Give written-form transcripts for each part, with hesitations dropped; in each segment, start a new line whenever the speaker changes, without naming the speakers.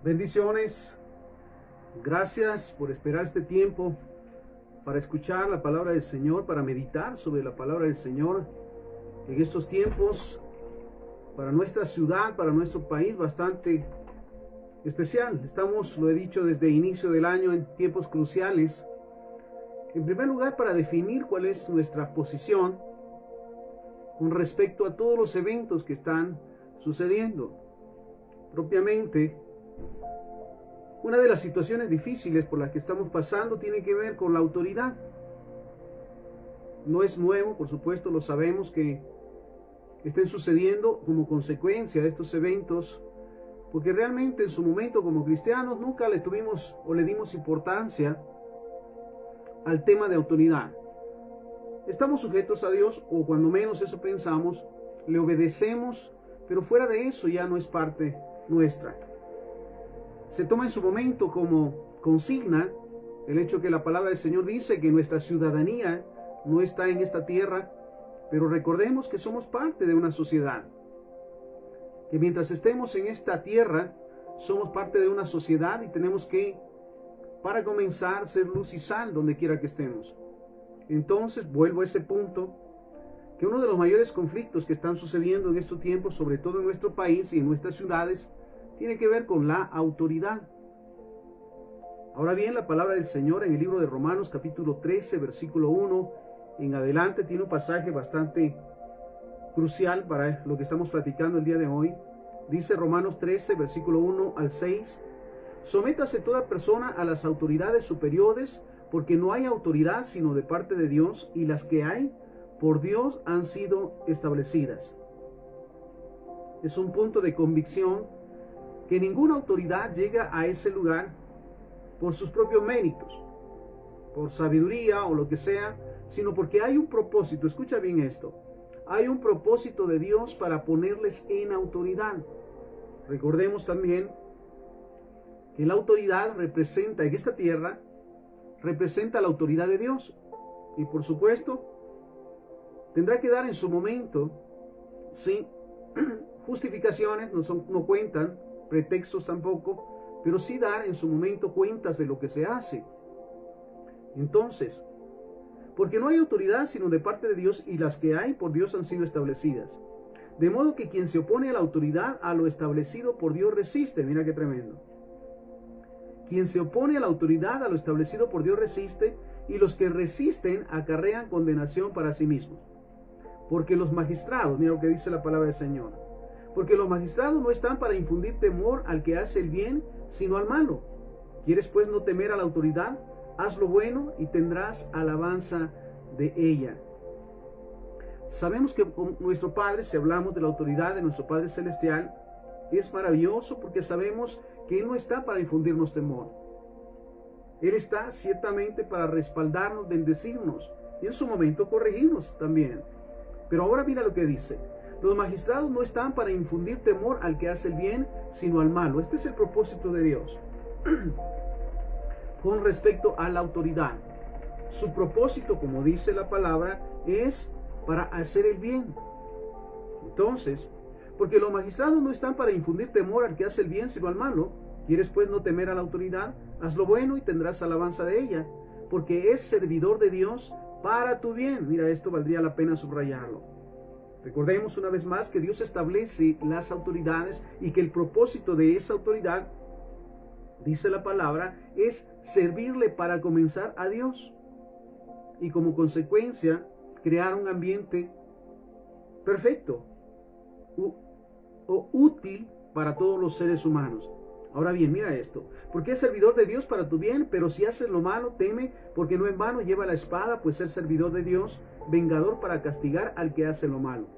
Bendiciones. Gracias por esperar este tiempo para escuchar la palabra del Señor, para meditar sobre la palabra del Señor en estos tiempos para nuestra ciudad, para nuestro país, bastante especial. Estamos, lo he dicho desde el inicio del año, en tiempos cruciales. En primer lugar, para definir cuál es nuestra posición con respecto a todos los eventos que están sucediendo. Propiamente, una de las situaciones difíciles por las que estamos pasando tiene que ver con la autoridad. No es nuevo, por supuesto, lo sabemos que estén sucediendo como consecuencia de estos eventos, porque realmente en su momento como cristianos nunca le tuvimos o le dimos importancia al tema de autoridad. Estamos sujetos a Dios, o cuando menos eso pensamos, le obedecemos, pero fuera de eso ya no es parte nuestra. Se toma en su momento como consigna el hecho que la palabra del Señor dice que nuestra ciudadanía no está en esta tierra, pero recordemos que somos parte de una sociedad, que mientras estemos en esta tierra somos parte de una sociedad y tenemos que, para comenzar, ser luz y sal donde quiera que estemos. Entonces vuelvo a ese punto, que uno de los mayores conflictos que están sucediendo en estos tiempos, sobre todo en nuestro país y en nuestras ciudades, tiene que ver con la autoridad. Ahora bien, la palabra del Señor en el libro de Romanos capítulo 13, versículo 1 en adelante, tiene un pasaje bastante crucial para lo que estamos platicando el día de hoy. Dice Romanos 13, versículo 1 al 6, sométase toda persona a las autoridades superiores, porque no hay autoridad sino de parte de Dios, y las que hay por Dios han sido establecidas. Es un punto de convicción que ninguna autoridad llega a ese lugar por sus propios méritos, por sabiduría o lo que sea, sino porque hay un propósito. Escucha bien esto. Hay un propósito de Dios para ponerles en autoridad. Recordemos también que la autoridad representa en esta tierra, representa la autoridad de Dios. Y por supuesto, tendrá que dar en su momento, sin justificaciones, no cuentan, pretextos tampoco, pero sí dar en su momento cuentas de lo que se hace. Entonces, porque no hay autoridad sino de parte de Dios, y las que hay por Dios han sido establecidas. De modo que quien se opone a la autoridad, a lo establecido por Dios resiste. Mira qué tremendo. Quien se opone a la autoridad, a lo establecido por Dios resiste, y los que resisten acarrean condenación para sí mismos. Porque los magistrados, mira lo que dice la palabra del Señor, porque los magistrados no están para infundir temor al que hace el bien, sino al malo. ¿Quieres pues no temer a la autoridad? Haz lo bueno y tendrás alabanza de ella. Sabemos que con nuestro Padre, si hablamos de la autoridad de nuestro Padre Celestial, es maravilloso porque sabemos que Él no está para infundirnos temor. Él está ciertamente para respaldarnos, bendecirnos y en su momento corregirnos también. Pero ahora mira lo que dice. Los magistrados no están para infundir temor al que hace el bien, sino al malo. Este es el propósito de Dios con respecto a la autoridad. Su propósito, como dice la palabra, es para hacer el bien. Entonces, porque los magistrados no están para infundir temor al que hace el bien, sino al malo. ¿Quieres pues no temer a la autoridad? Haz lo bueno y tendrás alabanza de ella, porque es servidor de Dios para tu bien. Mira, esto valdría la pena subrayarlo. Recordemos una vez más que Dios establece las autoridades y que el propósito de esa autoridad, dice la palabra, es servirle para comenzar a Dios y como consecuencia crear un ambiente perfecto o útil para todos los seres humanos. Ahora bien, mira esto, porque es servidor de Dios para tu bien, pero si haces lo malo, teme, porque no en vano lleva la espada, pues es servidor de Dios, vengador para castigar al que hace lo malo.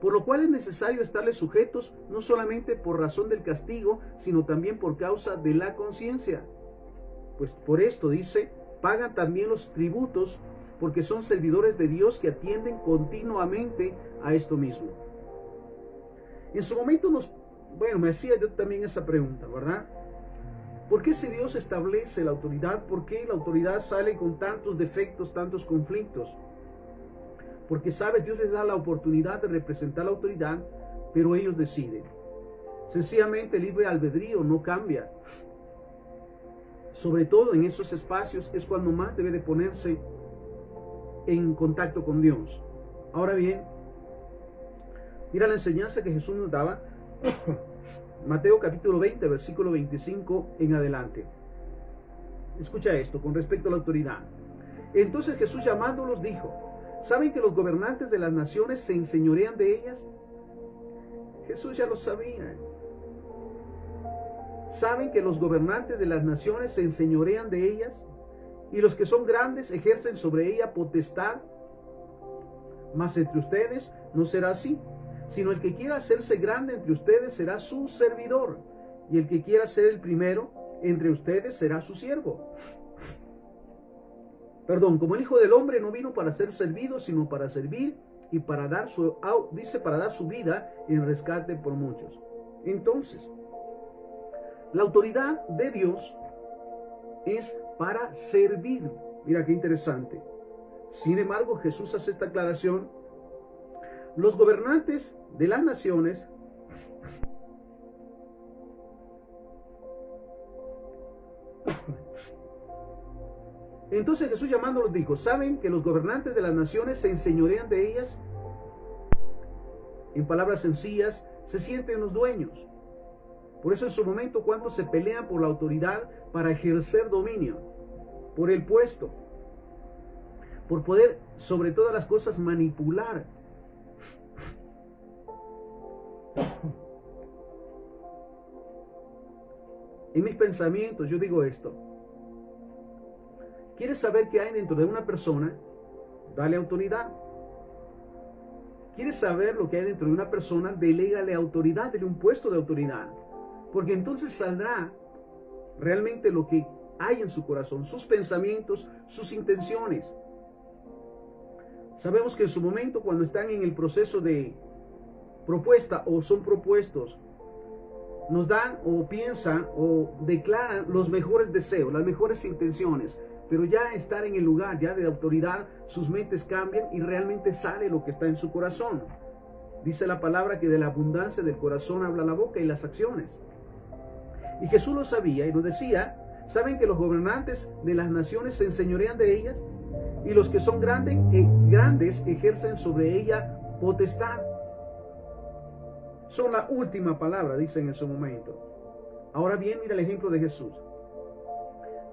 Por lo cual es necesario estarles sujetos, no solamente por razón del castigo, sino también por causa de la conciencia. Pues por esto dice, pagan también los tributos, porque son servidores de Dios que atienden continuamente a esto mismo. En su momento me hacía yo también esa pregunta, ¿verdad? ¿Por qué si Dios establece la autoridad, por qué la autoridad sale con tantos defectos, tantos conflictos? Porque, ¿sabes? Dios les da la oportunidad de representar la autoridad, pero ellos deciden. Sencillamente el libre albedrío no cambia. Sobre todo en esos espacios es cuando más debe de ponerse en contacto con Dios. Ahora bien, mira la enseñanza que Jesús nos daba. Mateo capítulo 20, versículo 25 en adelante. Escucha esto con respecto a la autoridad. Entonces Jesús, llamándolos, dijo: ¿saben que los gobernantes de las naciones se enseñorean de ellas? Jesús ya lo sabía. ¿Saben que los gobernantes de las naciones se enseñorean de ellas? Y los que son grandes ejercen sobre ella potestad. Mas entre ustedes no será así, sino el que quiera hacerse grande entre ustedes será su servidor, y el que quiera ser el primero entre ustedes será su siervo. Como el Hijo del Hombre no vino para ser servido, sino para servir y para dar para dar su vida en rescate por muchos. Entonces, la autoridad de Dios es para servir. Mira qué interesante. Sin embargo, Jesús hace esta aclaración: los gobernantes de las naciones Entonces Jesús, llamándolos, dijo: ¿saben que los gobernantes de las naciones se enseñorean de ellas? En palabras sencillas, se sienten los dueños. Por eso en su momento, ¿cuántos se pelean por la autoridad para ejercer dominio? Por el puesto, por poder sobre todas las cosas manipular. En mis pensamientos yo digo esto: ¿quieres saber qué hay dentro de una persona? Dale autoridad. ¿Quieres saber lo que hay dentro de una persona? Delégale autoridad, dale un puesto de autoridad. Porque entonces saldrá realmente lo que hay en su corazón, sus pensamientos, sus intenciones. Sabemos que en su momento, cuando están en el proceso de propuesta o son propuestos, nos dan o piensan o declaran los mejores deseos, las mejores intenciones. Pero ya estar en el lugar ya de autoridad, sus mentes cambian y realmente sale lo que está en su corazón. Dice la palabra que de la abundancia del corazón habla la boca y las acciones. Y Jesús lo sabía y lo decía: ¿saben que los gobernantes de las naciones se enseñorean de ellas? Y los que son grandes ejercen sobre ella potestad. Son la última palabra, dicen en su momento. Ahora bien, mira el ejemplo de Jesús.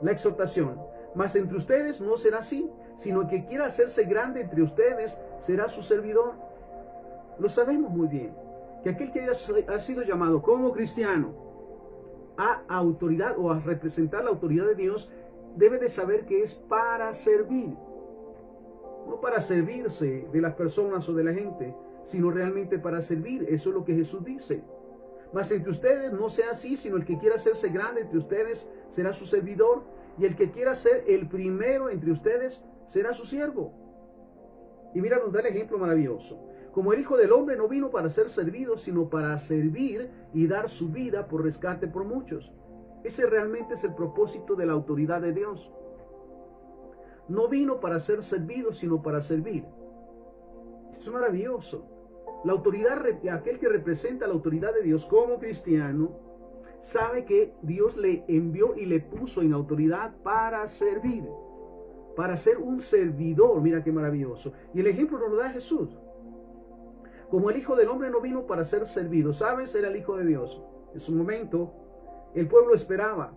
La exhortación: mas entre ustedes no será así, sino el que quiera hacerse grande entre ustedes será su servidor. Lo sabemos muy bien, que aquel que ha sido llamado como cristiano a autoridad o a representar la autoridad de Dios, debe de saber que es para servir. No para servirse de las personas o de la gente, sino realmente para servir. Eso es lo que Jesús dice. Mas entre ustedes no sea así, sino el que quiera hacerse grande entre ustedes será su servidor, y el que quiera ser el primero entre ustedes será su siervo. Y mira, nos da el ejemplo maravilloso. Como el Hijo del Hombre no vino para ser servido, sino para servir y dar su vida por rescate por muchos. Ese realmente es el propósito de la autoridad de Dios. No vino para ser servido, sino para servir. Esto es maravilloso. La autoridad, aquel que representa la autoridad de Dios como cristiano, sabe que Dios le envió y le puso en autoridad para servir, para ser un servidor. Mira qué maravilloso. Y el ejemplo nos lo da Jesús. Como el Hijo del Hombre no vino para ser servido, ¿sabes? Era el Hijo de Dios. En su momento, el pueblo esperaba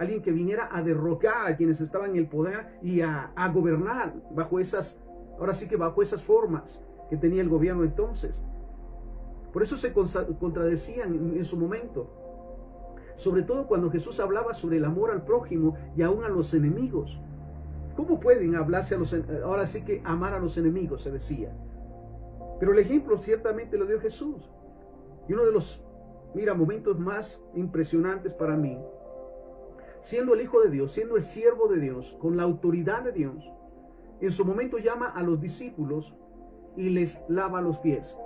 alguien que viniera a derrocar a quienes estaban en el poder y a gobernar bajo esas, ahora sí que bajo esas formas que tenía el gobierno entonces. Por eso se contradecían en su momento. Sobre todo cuando Jesús hablaba sobre el amor al prójimo y aún a los enemigos. ¿Cómo pueden hablarse ahora sí que amar a los enemigos? Se decía. Pero el ejemplo ciertamente lo dio Jesús. Y uno de los, momentos más impresionantes para mí, siendo el Hijo de Dios, siendo el siervo de Dios, con la autoridad de Dios, en su momento llama a los discípulos y les lava los pies.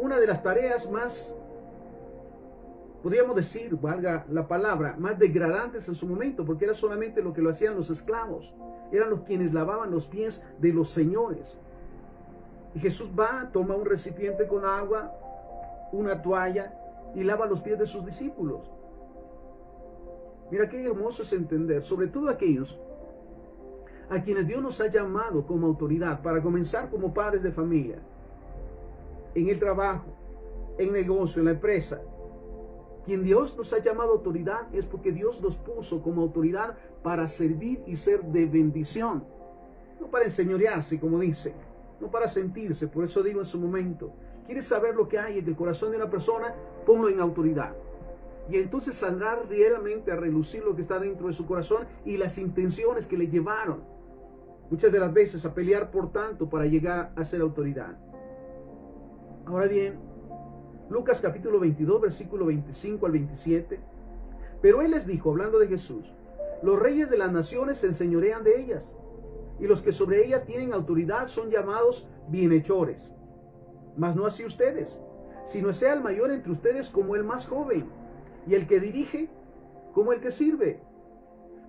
Una de las tareas más, podríamos decir, valga la palabra, más degradantes en su momento, porque era solamente lo que lo hacían los esclavos. Eran los quienes lavaban los pies de los señores. Y Jesús va, toma un recipiente con agua, una toalla, y lava los pies de sus discípulos. Mira qué hermoso es entender, sobre todo aquellos a quienes Dios nos ha llamado como autoridad, para comenzar como padres de familia, en el trabajo, en negocio, en la empresa. Quien Dios nos ha llamado autoridad es porque Dios nos puso como autoridad para servir y ser de bendición. No para enseñorearse, como dice, no para sentirse. Por eso digo en su momento, ¿quieres saber lo que hay en el corazón de una persona? Ponlo en autoridad. Y entonces saldrá realmente a relucir lo que está dentro de su corazón y las intenciones que le llevaron muchas de las veces a pelear por tanto para llegar a ser autoridad. Ahora bien, Lucas capítulo 22, versículo 25 al 27. Pero él les dijo, hablando de Jesús, los reyes de las naciones se enseñorean de ellas, y los que sobre ellas tienen autoridad son llamados bienhechores. Mas no así ustedes, sino sea el mayor entre ustedes como el más joven, y el que dirige como el que sirve.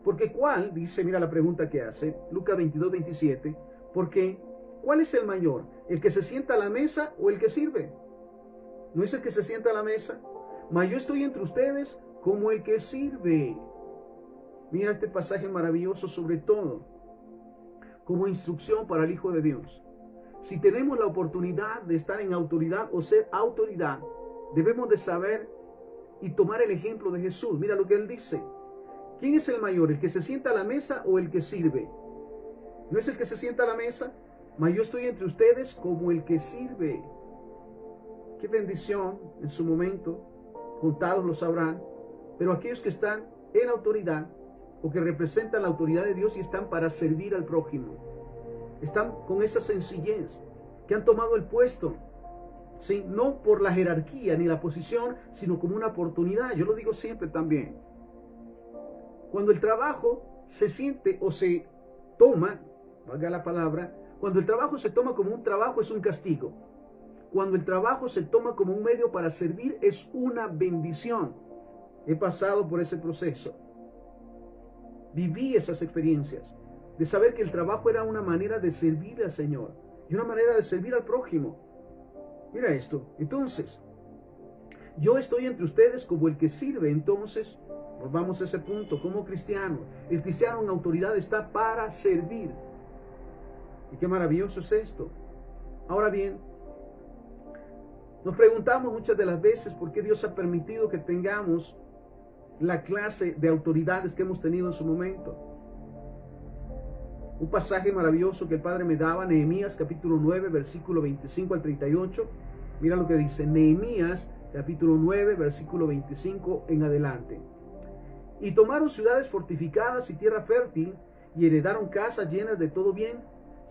Porque ¿cuál? Dice, mira la pregunta que hace, Lucas 22, 27. Porque ¿cuál es el mayor? ¿El que se sienta a la mesa o el que sirve? ¿No es el que se sienta a la mesa? Mas yo estoy entre ustedes como el que sirve. Mira este pasaje maravilloso, sobre todo como instrucción para el Hijo de Dios. Si tenemos la oportunidad de estar en autoridad o ser autoridad, debemos de saber y tomar el ejemplo de Jesús. Mira lo que él dice. ¿Quién es el mayor? ¿El que se sienta a la mesa o el que sirve? ¿No es el que se sienta a la mesa? Mas yo estoy entre ustedes como el que sirve. Qué bendición en su momento. Contados lo sabrán. Pero aquellos que están en autoridad o que representan la autoridad de Dios y están para servir al prójimo, están con esa sencillez, que han tomado el puesto, ¿sí? No por la jerarquía ni la posición, sino como una oportunidad. Yo lo digo siempre también. Cuando el trabajo se siente o se toma, valga la palabra, cuando el trabajo se toma como un trabajo es un castigo. Cuando el trabajo se toma como un medio para servir es una bendición. He pasado por ese proceso. Viví esas experiencias de saber que el trabajo era una manera de servir al Señor y una manera de servir al prójimo. Mira esto. Entonces, yo estoy entre ustedes como el que sirve. Entonces, volvamos a ese punto. Como cristiano, el cristiano en autoridad está para servir. Y qué maravilloso es esto. Ahora bien, nos preguntamos muchas de las veces por qué Dios ha permitido que tengamos la clase de autoridades que hemos tenido en su momento. Un pasaje maravilloso que el Padre me daba, Nehemías capítulo 9, versículo 25 al 38. Mira lo que dice, Nehemías capítulo 9, versículo 25 en adelante. Y tomaron ciudades fortificadas y tierra fértil, y heredaron casas llenas de todo bien,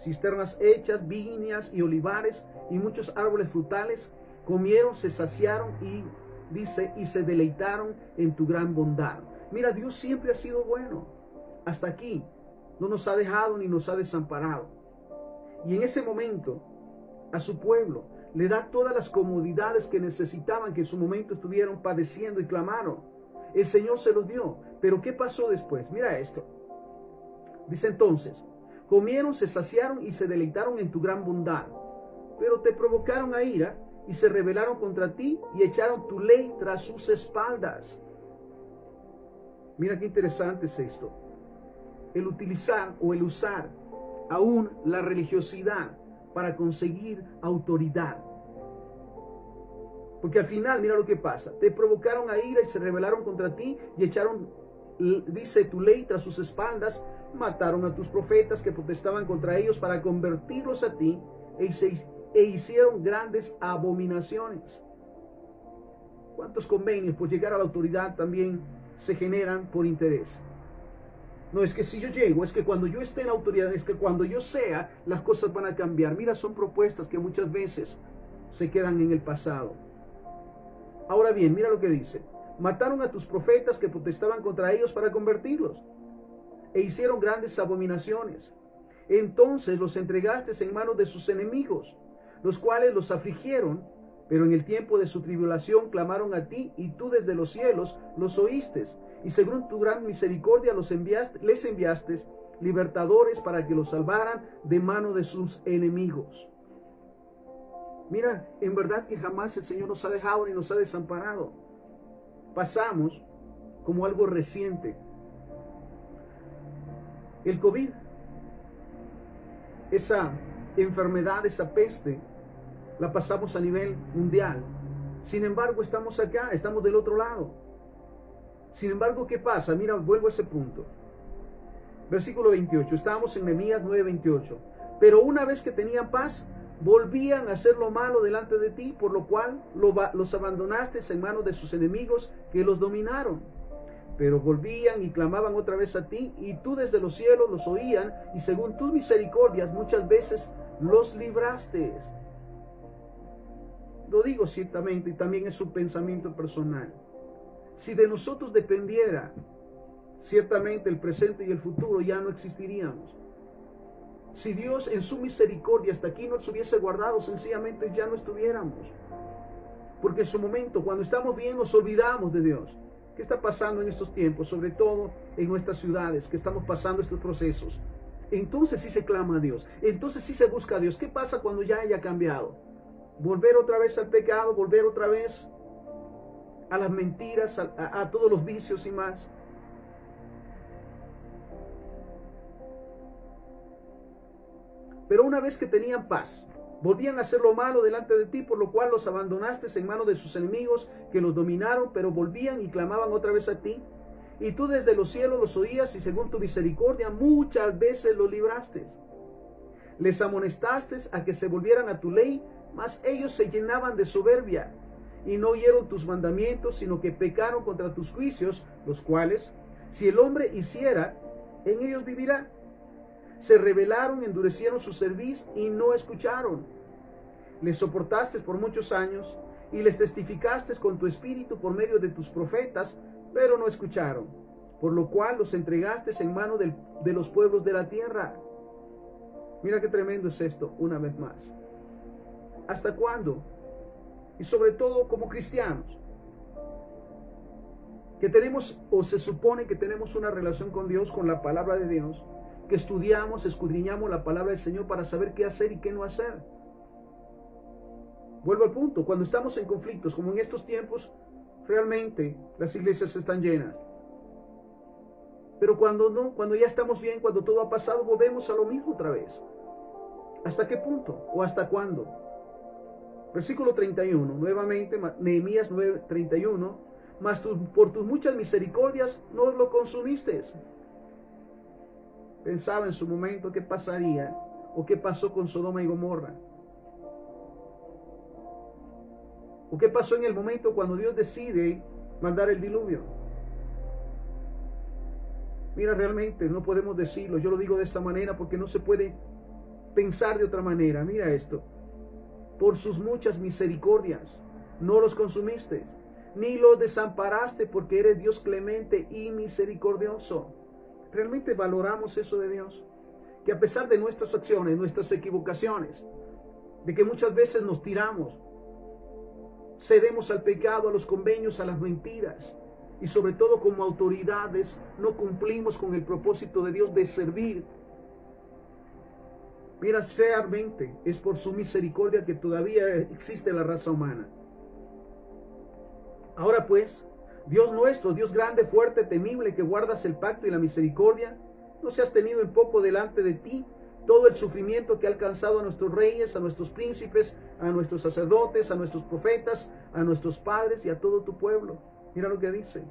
cisternas hechas, viñas y olivares, y muchos árboles frutales. Comieron, se saciaron y dice, y se deleitaron en tu gran bondad. Mira, Dios siempre ha sido bueno. Hasta aquí. No nos ha dejado ni nos ha desamparado. Y en ese momento, a su pueblo, le da todas las comodidades que necesitaban, que en su momento estuvieron padeciendo y clamaron. El Señor se los dio. Pero ¿qué pasó después? Mira esto. Dice entonces, comieron, se saciaron y se deleitaron en tu gran bondad. Pero te provocaron a ira y se rebelaron contra ti y echaron tu ley tras sus espaldas. Mira qué interesante es esto. El utilizar o el usar aún la religiosidad para conseguir autoridad. Porque al final, mira lo que pasa. Te provocaron a ira y se rebelaron contra ti y echaron, dice, tu ley tras sus espaldas. Mataron a tus profetas que protestaban contra ellos para convertirlos a ti e hicieron grandes abominaciones. ¿Cuántos convenios por llegar a la autoridad también se generan por interés? No es que si yo llego, es que cuando yo esté en la autoridad, es que cuando yo sea, las cosas van a cambiar. Mira, son propuestas que muchas veces se quedan en el pasado. Ahora bien, mira lo que dice. Mataron a tus profetas que protestaban contra ellos para convertirlos e hicieron grandes abominaciones. Entonces los entregaste en manos de sus enemigos, los cuales los afligieron, pero en el tiempo de su tribulación clamaron a ti y tú desde los cielos los oíste. Y según tu gran misericordia les enviaste libertadores para que los salvaran de mano de sus enemigos. Mira, en verdad que jamás el Señor nos ha dejado ni nos ha desamparado. pasamos como algo reciente. El COVID, esa enfermedad, esa peste, la pasamos a nivel mundial. Sin embargo, estamos acá, estamos del otro lado. Sin embargo, ¿qué pasa? Mira, vuelvo a ese punto. Versículo 28, estábamos en Nehemías 9:28. Pero una vez que tenían paz, volvían a hacer lo malo delante de ti, por lo cual los abandonaste en manos de sus enemigos que los dominaron. Pero volvían y clamaban otra vez a ti, y tú desde los cielos los oían, y según tus misericordias muchas veces los libraste. Lo digo ciertamente, y también es su pensamiento personal. Si de nosotros dependiera, ciertamente el presente y el futuro ya no existiríamos. Si Dios en su misericordia hasta aquí nos hubiese guardado, sencillamente ya no estuviéramos. Porque en su momento, cuando estamos bien, nos olvidamos de Dios. ¿Qué está pasando en estos tiempos? Sobre todo en nuestras ciudades, que estamos pasando estos procesos. Entonces sí se clama a Dios. Entonces sí se busca a Dios. ¿Qué pasa cuando ya haya cambiado? Volver otra vez al pecado, volver otra vez a las mentiras, a todos los vicios y más. Pero una vez que tenían paz, volvían a hacer lo malo delante de ti, por lo cual los abandonaste en manos de sus enemigos que los dominaron, pero volvían y clamaban otra vez a ti. Y tú desde los cielos los oías, y según tu misericordia muchas veces los libraste. Les amonestaste a que se volvieran a tu ley, mas ellos se llenaban de soberbia, y no oyeron tus mandamientos, sino que pecaron contra tus juicios, los cuales, si el hombre hiciera, en ellos vivirá. Se rebelaron, endurecieron su cerviz y no escucharon. Les soportaste por muchos años y les testificaste con tu espíritu por medio de tus profetas, pero no escucharon. Por lo cual los entregaste en mano de los pueblos de la tierra. Mira qué tremendo es esto, una vez más. ¿Hasta cuándo? Y sobre todo como cristianos, que tenemos, o se supone que tenemos una relación con Dios, con la palabra de Dios, que estudiamos, escudriñamos la palabra del Señor para saber qué hacer y qué no hacer. Vuelvo al punto, cuando estamos en conflictos, como en estos tiempos, realmente las iglesias están llenas. Pero cuando no, cuando ya estamos bien, cuando todo ha pasado, volvemos a lo mismo otra vez. ¿Hasta qué punto? ¿O hasta cuándo? Versículo 31, nuevamente, Nehemías 9:31, mas por tus muchas misericordias no lo consumiste. Pensaba en su momento qué pasaría o qué pasó con Sodoma y Gomorra. O qué pasó en el momento cuando Dios decide mandar el diluvio. Mira, realmente no podemos decirlo. Yo lo digo de esta manera porque no se puede pensar de otra manera. Mira esto. Por sus muchas misericordias no los consumiste, ni los desamparaste, porque eres Dios clemente y misericordioso. ¿Realmente valoramos eso de Dios? Que a pesar de nuestras acciones, nuestras equivocaciones, de que muchas veces nos tiramos, cedemos al pecado, a los convenios, a las mentiras, y sobre todo como autoridades no cumplimos con el propósito de Dios de servir. Mira, realmente es por su misericordia que todavía existe la raza humana. Ahora pues, Dios nuestro, Dios grande, fuerte, temible, que guardas el pacto y la misericordia, no seas tenido en poco delante de ti todo el sufrimiento que ha alcanzado a nuestros reyes, a nuestros príncipes, a nuestros sacerdotes, a nuestros profetas, a nuestros padres y a todo tu pueblo. Mira lo que dice.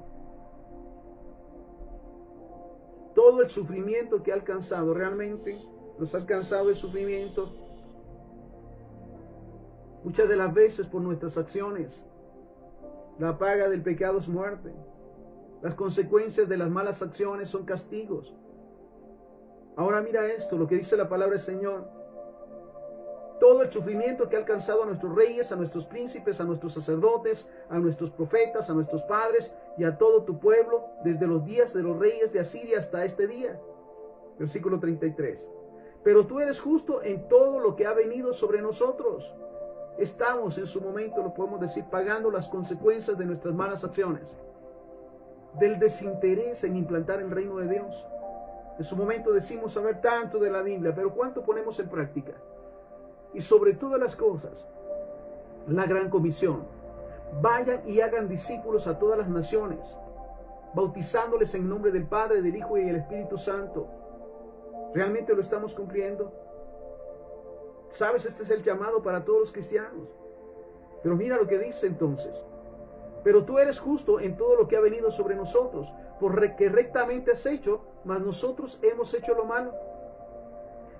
Todo el sufrimiento que ha alcanzado, realmente nos ha alcanzado el sufrimiento. Muchas de las veces por nuestras acciones. La paga del pecado es muerte. Las consecuencias de las malas acciones son castigos. Ahora mira esto, lo que dice la palabra del Señor. Todo el sufrimiento que ha alcanzado a nuestros reyes, a nuestros príncipes, a nuestros sacerdotes, a nuestros profetas, a nuestros padres y a todo tu pueblo, desde los días de los reyes de Asiria hasta este día. Versículo 33. Pero tú eres justo en todo lo que ha venido sobre nosotros. Estamos en su momento, lo podemos decir, pagando las consecuencias de nuestras malas acciones, del desinterés en implantar el reino de Dios. En su momento decimos saber tanto de la Biblia, pero ¿cuánto ponemos en práctica? Y sobre todas las cosas, la gran comisión. Vayan y hagan discípulos a todas las naciones, bautizándoles en nombre del Padre, del Hijo y del Espíritu Santo. ¿Realmente lo estamos cumpliendo? ¿Sabes? Este es el llamado para todos los cristianos. Pero mira lo que dice entonces. Pero tú eres justo en todo lo que ha venido sobre nosotros, porque rectamente has hecho, mas nosotros hemos hecho lo malo.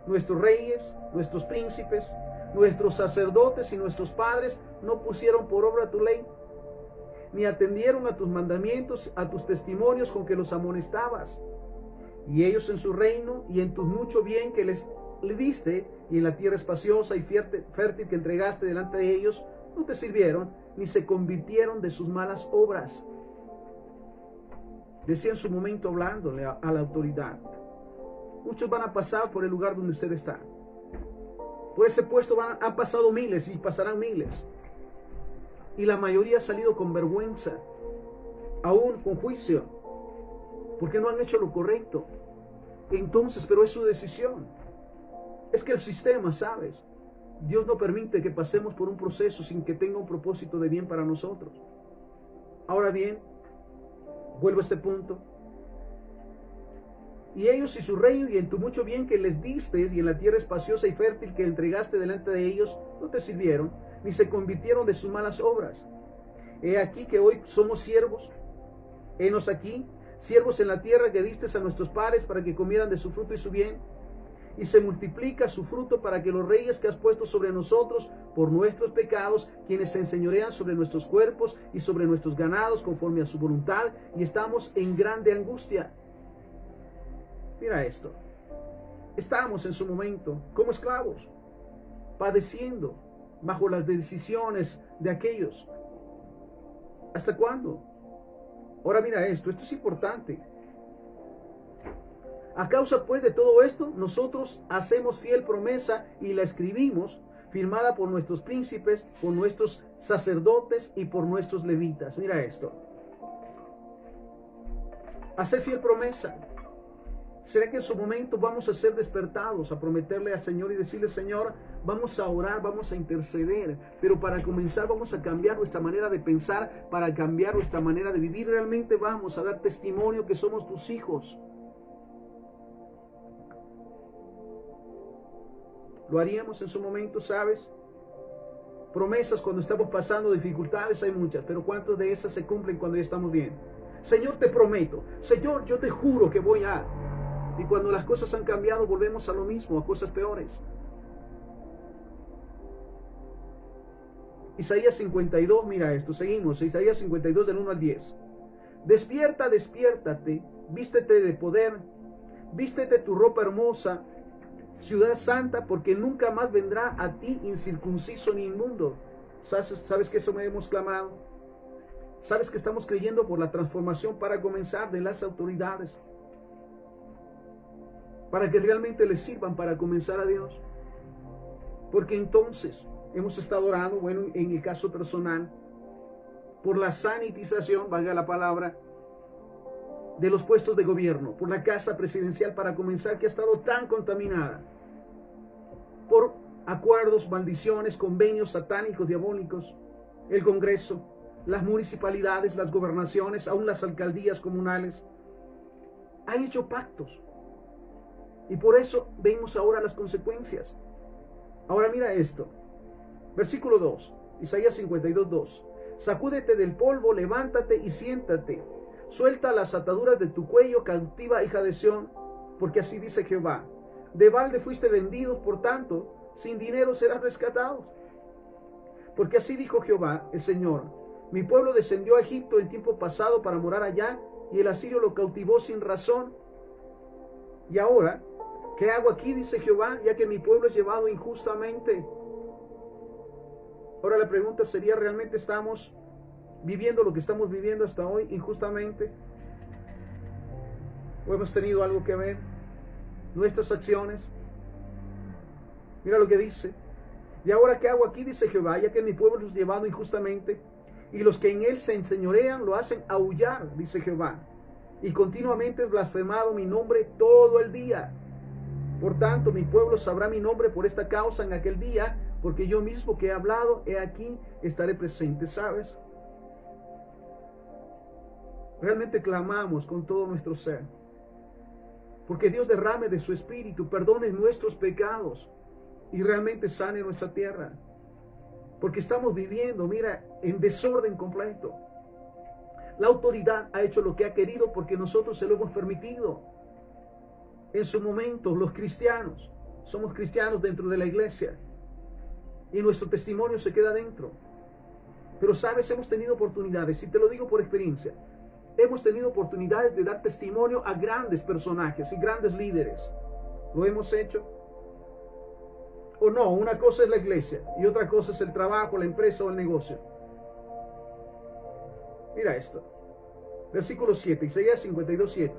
Nuestros reyes, nuestros príncipes, nuestros sacerdotes y nuestros padres no pusieron por obra tu ley, ni atendieron a tus mandamientos, a tus testimonios con que los amonestabas. Y ellos en su reino y en tu mucho bien que le diste, y en la tierra espaciosa y fértil que entregaste delante de ellos, no te sirvieron, ni se convirtieron de sus malas obras. Decía en su momento hablándole a la autoridad. Muchos van a pasar por el lugar donde usted está. Por ese puesto han pasado miles y pasarán miles. Y la mayoría ha salido con vergüenza, aún con juicio, porque no han hecho lo correcto. Entonces, pero es su decisión. Es que el sistema, ¿sabes? Dios no permite que pasemos por un proceso sin que tenga un propósito de bien para nosotros. Ahora bien, vuelvo a este punto. Y ellos y su reino y en tu mucho bien que les diste y en la tierra espaciosa y fértil que entregaste delante de ellos, no te sirvieron, ni se convirtieron de sus malas obras. He aquí que hoy somos siervos. Henos aquí, siervos en la tierra que diste a nuestros padres para que comieran de su fruto y su bien. Y se multiplica su fruto para que los reyes que has puesto sobre nosotros por nuestros pecados, quienes se enseñorean sobre nuestros cuerpos y sobre nuestros ganados conforme a su voluntad, y estamos en grande angustia. Mira esto. Estábamos en su momento como esclavos, padeciendo bajo las decisiones de aquellos. ¿Hasta cuándo? Ahora mira esto es importante. A causa pues de todo esto, nosotros hacemos fiel promesa y la escribimos, firmada por nuestros príncipes, por nuestros sacerdotes y por nuestros levitas. Mira esto. Hacer fiel promesa. ¿Será que en su momento vamos a ser despertados a prometerle al Señor y decirle, Señor, vamos a orar, vamos a interceder, pero para comenzar vamos a cambiar nuestra manera de pensar, para cambiar nuestra manera de vivir? Realmente vamos a dar testimonio que somos tus hijos. Lo haríamos en su momento, ¿sabes? Promesas cuando estamos pasando dificultades hay muchas, pero ¿cuántas de esas se cumplen cuando ya estamos bien? Señor, te prometo. Señor, yo te juro que voy a... Y cuando las cosas han cambiado, volvemos a lo mismo, a cosas peores. Isaías 52, mira esto, seguimos. Isaías 52 del 1 al 10. Despierta, despiértate, vístete de poder, vístete tu ropa hermosa, ciudad santa, porque nunca más vendrá a ti incircunciso ni inmundo. ¿Sabes que eso me hemos clamado? ¿Sabes que estamos creyendo por la transformación para comenzar de las autoridades? Para que realmente les sirvan para comenzar a Dios. Porque entonces hemos estado orando, bueno, en el caso personal, por la sanitización, valga la palabra, de los puestos de gobierno, por la casa presidencial para comenzar, que ha estado tan contaminada, por acuerdos, maldiciones, convenios satánicos, diabólicos, el Congreso, las municipalidades, las gobernaciones, aún las alcaldías comunales, han hecho pactos. Y por eso vemos ahora las consecuencias. Ahora mira esto. Versículo 2. Isaías 52, 2. Sacúdete del polvo, levántate y siéntate. Suelta las ataduras de tu cuello, cautiva hija de Sión, porque así dice Jehová. De balde fuiste vendidos, por tanto, sin dinero serás rescatados. Porque así dijo Jehová, el Señor. Mi pueblo descendió a Egipto en tiempo pasado para morar allá, y el asirio lo cautivó sin razón. Y ahora, ¿qué hago aquí? Dice Jehová, ya que mi pueblo es llevado injustamente. Ahora la pregunta sería, ¿realmente estamos viviendo lo que estamos viviendo hasta hoy injustamente? ¿O hemos tenido algo que ver? Nuestras acciones. Mira lo que dice. Y ahora, ¿qué hago aquí? Dice Jehová, ya que mi pueblo es llevado injustamente, y los que en él se enseñorean lo hacen aullar, dice Jehová. Y continuamente es blasfemado mi nombre todo el día. Por tanto, mi pueblo sabrá mi nombre por esta causa en aquel día, porque yo mismo que he hablado, he aquí, estaré presente. ¿Sabes? realmente clamamos con todo nuestro ser. Porque Dios derrame de su Espíritu, perdone nuestros pecados y realmente sane nuestra tierra. Porque estamos viviendo, mira, en desorden completo. La autoridad ha hecho lo que ha querido porque nosotros se lo hemos permitido. En su momento, los cristianos, somos cristianos dentro de la iglesia y nuestro testimonio se queda dentro. Pero sabes, hemos tenido oportunidades, y te lo digo por experiencia, hemos tenido oportunidades de dar testimonio a grandes personajes y grandes líderes. ¿Lo hemos hecho? ¿O no? Una cosa es la iglesia y otra cosa es el trabajo, la empresa o el negocio. Mira esto. Versículo 7, Isaías 52, 7.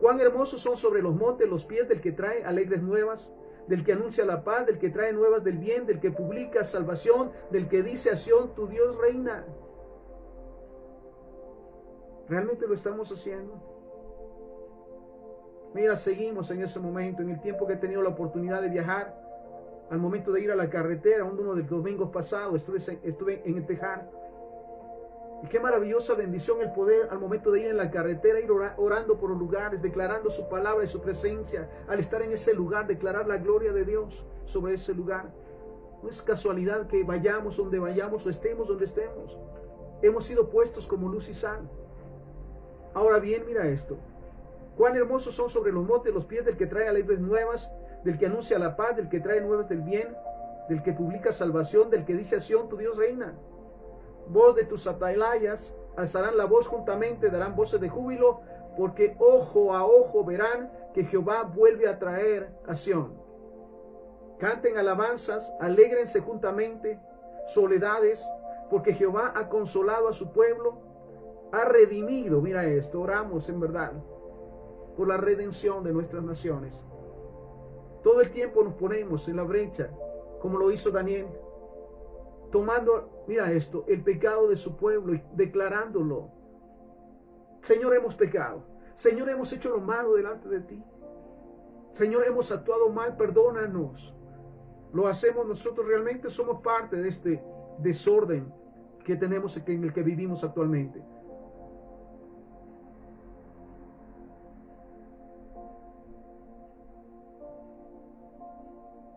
Cuán hermosos son sobre los montes los pies del que trae alegres nuevas, del que anuncia la paz, del que trae nuevas del bien, del que publica salvación, del que dice a Sión, tu Dios reina. ¿Realmente lo estamos haciendo? Mira, seguimos en ese momento, en el tiempo que he tenido la oportunidad de viajar, al momento de ir a la carretera, uno de los domingos pasados, estuve en el Tejar. Y qué maravillosa bendición el poder al momento de ir en la carretera, ir orando por los lugares, declarando su palabra y su presencia. Al estar en ese lugar, declarar la gloria de Dios sobre ese lugar. No es casualidad que vayamos donde vayamos o estemos donde estemos. Hemos sido puestos como luz y sal. Ahora bien, mira esto. Cuán hermosos son sobre los montes los pies del que trae alegres nuevas, del que anuncia la paz, del que trae nuevas del bien, del que publica salvación, del que dice a Sión, tu Dios reina. Voz de tus atalayas, alzarán la voz juntamente, darán voces de júbilo, porque ojo a ojo verán que Jehová vuelve a traer a Sión. Canten alabanzas, alégrense juntamente, soledades, porque Jehová ha consolado a su pueblo, ha redimido, mira esto, oramos en verdad, por la redención de nuestras naciones. Todo el tiempo nos ponemos en la brecha, como lo hizo Daniel, tomando, mira esto, el pecado de su pueblo y declarándolo. Señor, hemos pecado. Señor, hemos hecho lo malo delante de ti. Señor, hemos actuado mal, perdónanos. Lo hacemos nosotros, realmente somos parte de este desorden que tenemos en el que vivimos actualmente.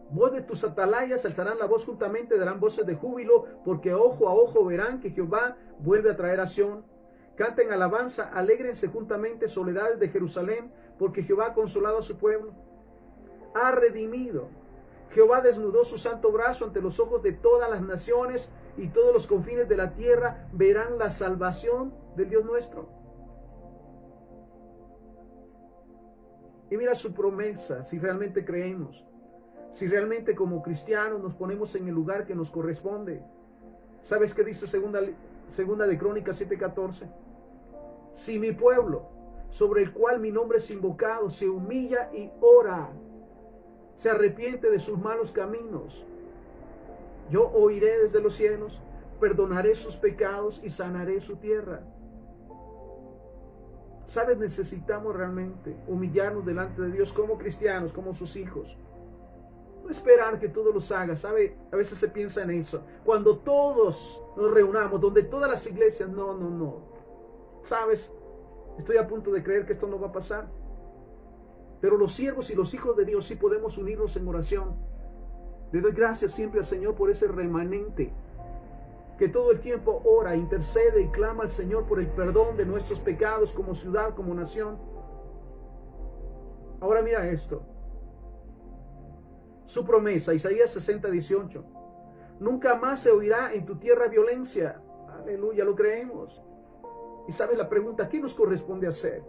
Voz de tus atalayas alzarán la voz juntamente, darán voces de júbilo, porque ojo a ojo verán que Jehová vuelve a traer a Sión. Canten alabanza, alégrense juntamente, soledades de Jerusalén, porque Jehová ha consolado a su pueblo. Ha redimido. Jehová desnudó su santo brazo ante los ojos de todas las naciones, y todos los confines de la tierra verán la salvación del Dios nuestro. Y mira su promesa, si realmente creemos. Si realmente como cristianos nos ponemos en el lugar que nos corresponde. ¿Sabes qué dice segunda de Crónicas 7:14? Si mi pueblo, sobre el cual mi nombre es invocado, se humilla y ora, se arrepiente de sus malos caminos, yo oiré desde los cielos, perdonaré sus pecados y sanaré su tierra. ¿Sabes? Necesitamos realmente humillarnos delante de Dios como cristianos, como sus hijos. No esperar que todos los hagan, ¿sabe? A veces se piensa en eso. Cuando todos nos reunamos, donde todas las iglesias, no. ¿Sabes? Estoy a punto de creer que esto no va a pasar. Pero los siervos y los hijos de Dios sí podemos unirnos en oración. Le doy gracias siempre al Señor por ese remanente que todo el tiempo ora, intercede y clama al Señor por el perdón de nuestros pecados como ciudad, como nación. Ahora mira esto. Su promesa, Isaías 60:18. Nunca más se oirá en tu tierra violencia. Aleluya, lo creemos. Y sabes la pregunta, ¿qué nos corresponde hacer?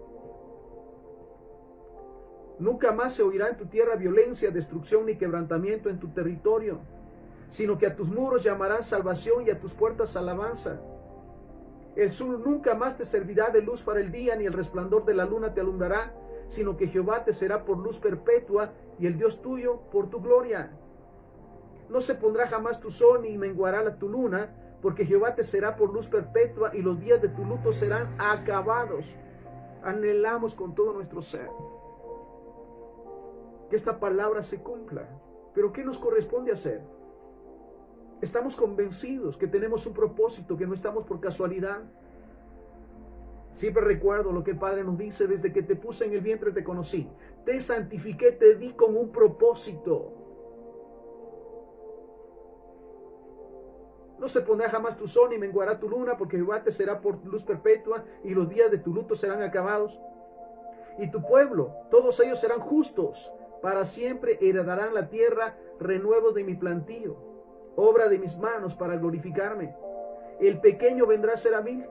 Nunca más se oirá en tu tierra violencia, destrucción ni quebrantamiento en tu territorio, sino que a tus muros llamarán salvación y a tus puertas alabanza. El sol nunca más te servirá de luz para el día, ni el resplandor de la luna te alumbrará, sino que Jehová te será por luz perpetua y el Dios tuyo por tu gloria. No se pondrá jamás tu sol ni menguará tu luna, porque Jehová te será por luz perpetua y los días de tu luto serán acabados. Anhelamos con todo nuestro ser que esta palabra se cumpla. Pero ¿qué nos corresponde hacer? Estamos convencidos que tenemos un propósito, que no estamos por casualidad. Siempre recuerdo lo que el Padre nos dice: desde que te puse en el vientre te conocí, te santifiqué, te di con un propósito. No se pondrá jamás tu sol ni menguará tu luna, porque Jehová te será por luz perpetua y los días de tu luto serán acabados. Y tu pueblo, todos ellos serán justos, para siempre heredarán la tierra, renuevos de mi plantío, obra de mis manos para glorificarme. El pequeño vendrá a ser a mí,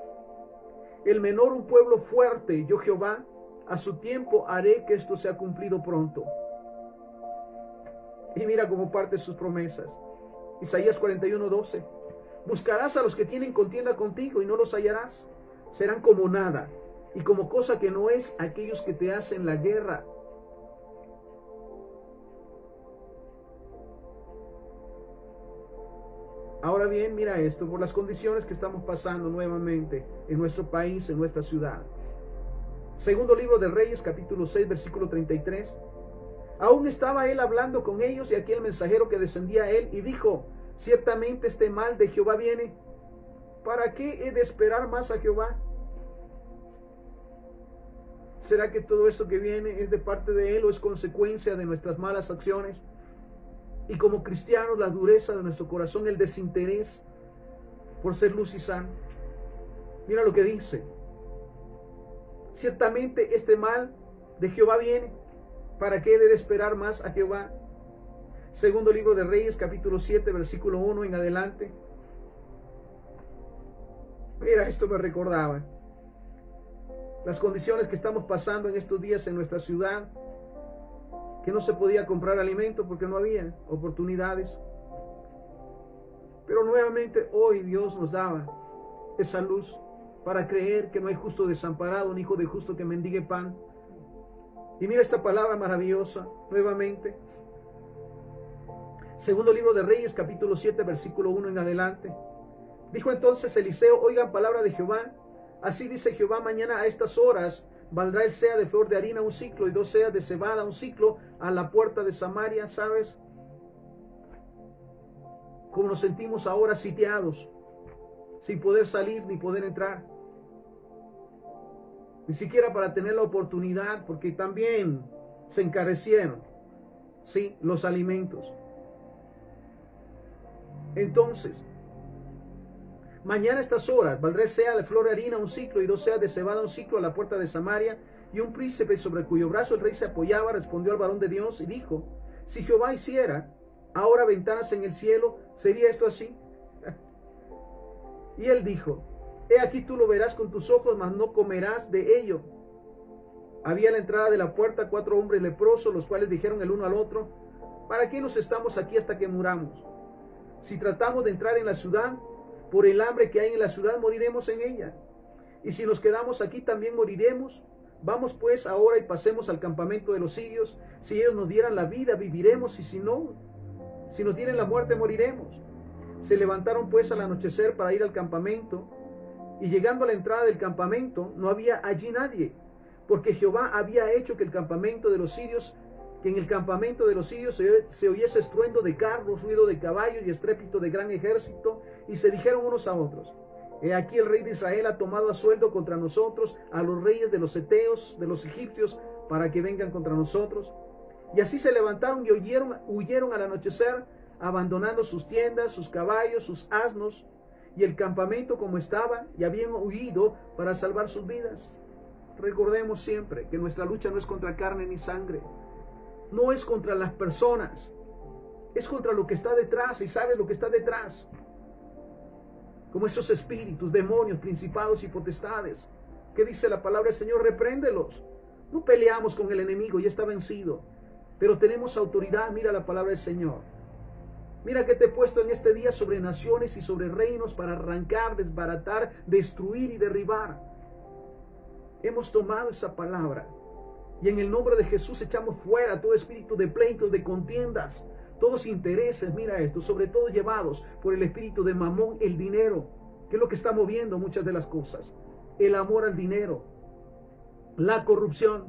el menor un pueblo fuerte. Yo Jehová, a su tiempo haré que esto sea cumplido pronto. Y mira cómo parte sus promesas. Isaías 41:12. Buscarás a los que tienen contienda contigo y no los hallarás. Serán como nada y como cosa que no es aquellos que te hacen la guerra. Ahora bien, mira esto, por las condiciones que estamos pasando nuevamente en nuestro país, en nuestra ciudad. Segundo libro de Reyes, capítulo 6, versículo 33. Aún estaba él hablando con ellos, y aquí el mensajero que descendía a él y dijo: ciertamente este mal de Jehová viene. ¿Para qué he de esperar más a Jehová? ¿Será que todo esto que viene es de parte de él o es consecuencia de nuestras malas acciones? Y como cristianos, la dureza de nuestro corazón, el desinterés por ser luz y sal. Mira lo que dice: ciertamente este mal de Jehová viene. ¿Para qué he de esperar más a Jehová? Segundo libro de Reyes, capítulo 7, versículo 1 en adelante. Mira, esto me recordaba las condiciones que estamos pasando en estos días en nuestra ciudad, que no se podía comprar alimento porque no había oportunidades. Pero nuevamente hoy Dios nos daba esa luz para creer que no hay justo desamparado, ni hijo de justo que mendigue pan. Y mira esta palabra maravillosa nuevamente. Segundo libro de Reyes, capítulo 7, versículo 1 en adelante. Dijo entonces Eliseo: oigan palabra de Jehová. Así dice Jehová: mañana a estas horas valdrá el seah de flor de harina un ciclo y 2 seas de cebada un ciclo a la puerta de Samaria. ¿Sabes cómo nos sentimos ahora sitiados, sin poder salir ni poder entrar? Ni siquiera para tener la oportunidad, porque también se encarecieron, sí, los alimentos. Entonces, mañana a estas horas valdrá el seah de flor de harina un ciclo y 2 seas de cebada un ciclo a la puerta de Samaria. Y un príncipe sobre cuyo brazo el rey se apoyaba respondió al varón de Dios y dijo: si Jehová hiciera ahora ventanas en el cielo, ¿sería esto así? Y él dijo: he aquí tú lo verás con tus ojos, mas no comerás de ello. Había a la entrada de la puerta 4 hombres leprosos, los cuales dijeron el uno al otro: ¿para qué nos estamos aquí hasta que muramos? Si tratamos de entrar en la ciudad, por el hambre que hay en la ciudad moriremos en ella. Y si nos quedamos aquí también moriremos. Vamos pues ahora y pasemos al campamento de los sirios. Si ellos nos dieran la vida, viviremos, y si no, si nos dieren la muerte, moriremos. Se levantaron pues al anochecer para ir al campamento, y llegando a la entrada del campamento no había allí nadie, porque Jehová había hecho que en el campamento de los sirios se oyese estruendo de carros, ruido de caballos y estrépito de gran ejército, y se dijeron unos a otros: he aquí el rey de Israel ha tomado a sueldo contra nosotros a los reyes de los heteos, de los egipcios, para que vengan contra nosotros. Y así se levantaron y huyeron al anochecer, abandonando sus tiendas, sus caballos, sus asnos y el campamento como estaba, y habían huido para salvar sus vidas. Recordemos siempre que nuestra lucha no es contra carne ni sangre, no es contra las personas, es contra lo que está detrás. Y sabes lo que está detrás, como esos espíritus, demonios, principados y potestades. ¿Qué dice la palabra del Señor? Repréndelos. No peleamos con el enemigo, ya está vencido, pero tenemos autoridad. Mira la palabra del Señor. Mira que te he puesto en este día sobre naciones y sobre reinos para arrancar, desbaratar, destruir y derribar. Hemos tomado esa palabra y en el nombre de Jesús echamos fuera todo espíritu de pleitos, de contiendas, todos intereses, mira esto, sobre todo llevados por el espíritu de Mamón, el dinero, que es lo que está moviendo muchas de las cosas. El amor al dinero, la corrupción.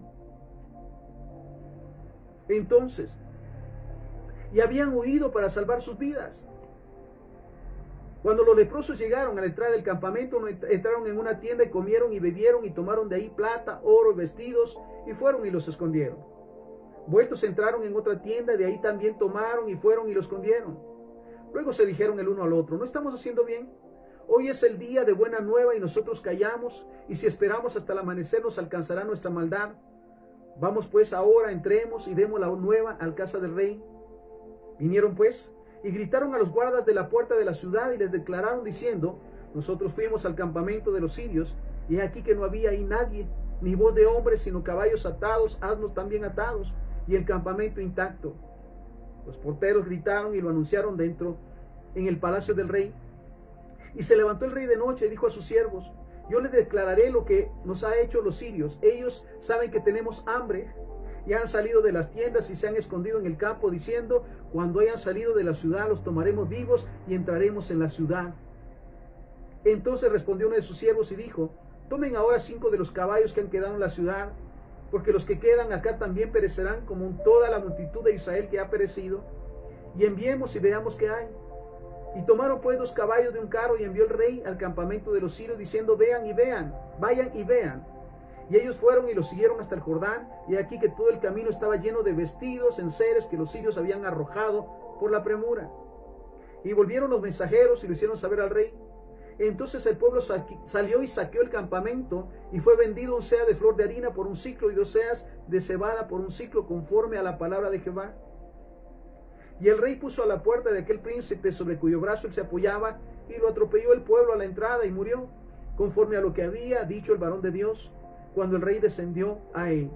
Entonces, y habían huido para salvar sus vidas. Cuando los leprosos llegaron a la entrada del campamento, entraron en una tienda y comieron y bebieron y tomaron de ahí plata, oro, vestidos y fueron y los escondieron. Vueltos entraron en otra tienda, de ahí también tomaron y fueron y los escondieron. Luego se dijeron el uno al otro: ¿no estamos haciendo bien? Hoy es el día de buena nueva y nosotros callamos, y si esperamos hasta el amanecer nos alcanzará nuestra maldad. Vamos pues ahora, entremos y demos la nueva al casa del rey. Vinieron pues y gritaron a los guardas de la puerta de la ciudad y les declararon diciendo: nosotros fuimos al campamento de los sirios, y he aquí que no había ahí nadie, ni voz de hombre, sino caballos atados, asnos también atados, y el campamento intacto. Los porteros gritaron y lo anunciaron dentro, en el palacio del rey. Y se levantó el rey de noche y dijo a sus siervos: yo les declararé lo que nos ha hecho los sirios. Ellos saben que tenemos hambre y han salido de las tiendas y se han escondido en el campo, diciendo: cuando hayan salido de la ciudad los tomaremos vivos y entraremos en la ciudad. Entonces respondió uno de sus siervos y dijo: tomen ahora 5 de los caballos que han quedado en la ciudad, porque los que quedan acá también perecerán como toda la multitud de Israel que ha perecido, y enviemos y veamos qué hay. Y tomaron pues 2 caballos de un carro, y envió el rey al campamento de los sirios, diciendo: vean y vean, vayan y vean. Y ellos fueron y los siguieron hasta el Jordán, y aquí que todo el camino estaba lleno de vestidos, enseres que los sirios habían arrojado por la premura. Y volvieron los mensajeros y lo hicieron saber al rey. Entonces el pueblo salió y saqueó el campamento, y fue vendido 1 seah de flor de harina por 1 siclo, y 2 seahs de cebada por 1 siclo, conforme a la palabra de Jehová. Y el rey puso a la puerta de aquel príncipe sobre cuyo brazo él se apoyaba, y lo atropelló el pueblo a la entrada y murió, conforme a lo que había dicho el varón de Dios, cuando el rey descendió a él.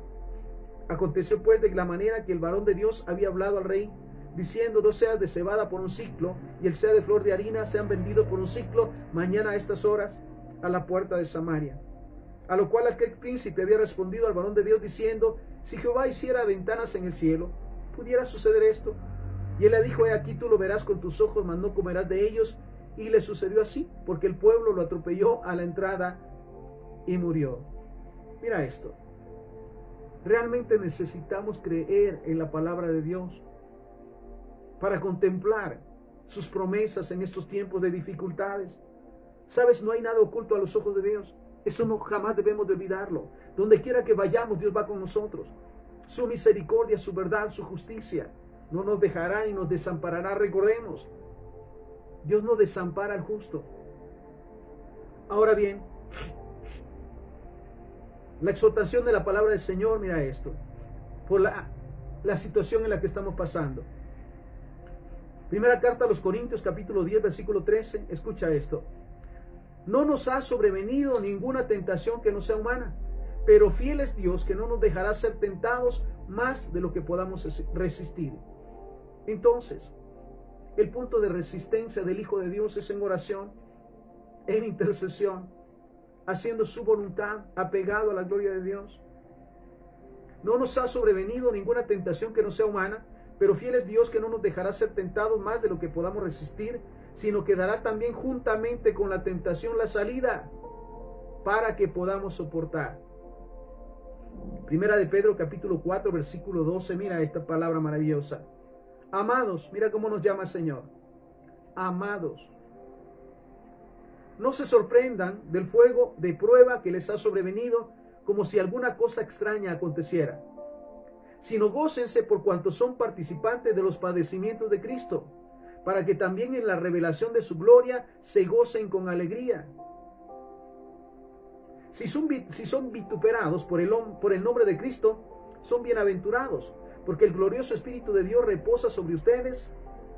Aconteció pues de la manera que el varón de Dios había hablado al rey, diciendo: 2 seahs de cebada por 1 siclo, y el seah de flor de harina sean vendidos por 1 siclo, mañana a estas horas, a la puerta de Samaria. A lo cual aquel príncipe había respondido al varón de Dios, diciendo: si Jehová hiciera ventanas en el cielo, ¿pudiera suceder esto? Y él le dijo: he aquí tú lo verás con tus ojos, mas no comerás de ellos. Y le sucedió así, porque el pueblo lo atropelló a la entrada y murió. Mira esto. Realmente necesitamos creer en la palabra de Dios para contemplar sus promesas en estos tiempos de dificultades. Sabes, no hay nada oculto a los ojos de Dios. Eso no jamás debemos de olvidarlo. Donde quiera que vayamos, Dios va con nosotros. Su misericordia, su verdad, su justicia no nos dejará y nos desamparará. Recordemos, Dios no desampara al justo. Ahora bien, la exhortación de la palabra del Señor, mira esto, por la situación en la que estamos pasando. Primera carta a los Corintios, capítulo 10, versículo 13, escucha esto. No nos ha sobrevenido ninguna tentación que no sea humana, pero fiel es Dios, que no nos dejará ser tentados más de lo que podamos resistir. Entonces, el punto de resistencia del Hijo de Dios es en oración, en intercesión, haciendo su voluntad, apegado a la gloria de Dios. No nos ha sobrevenido ninguna tentación que no sea humana, pero fiel es Dios, que no nos dejará ser tentados más de lo que podamos resistir, sino que dará también juntamente con la tentación la salida para que podamos soportar. Primera de Pedro, capítulo 4, versículo 12, mira esta palabra maravillosa. Amados, mira cómo nos llama el Señor. Amados, no se sorprendan del fuego de prueba que les ha sobrevenido, como si alguna cosa extraña aconteciera, sino gócense por cuanto son participantes de los padecimientos de Cristo, para que también en la revelación de su gloria se gocen con alegría. Si son vituperados por el nombre de Cristo, son bienaventurados, porque el glorioso Espíritu de Dios reposa sobre ustedes.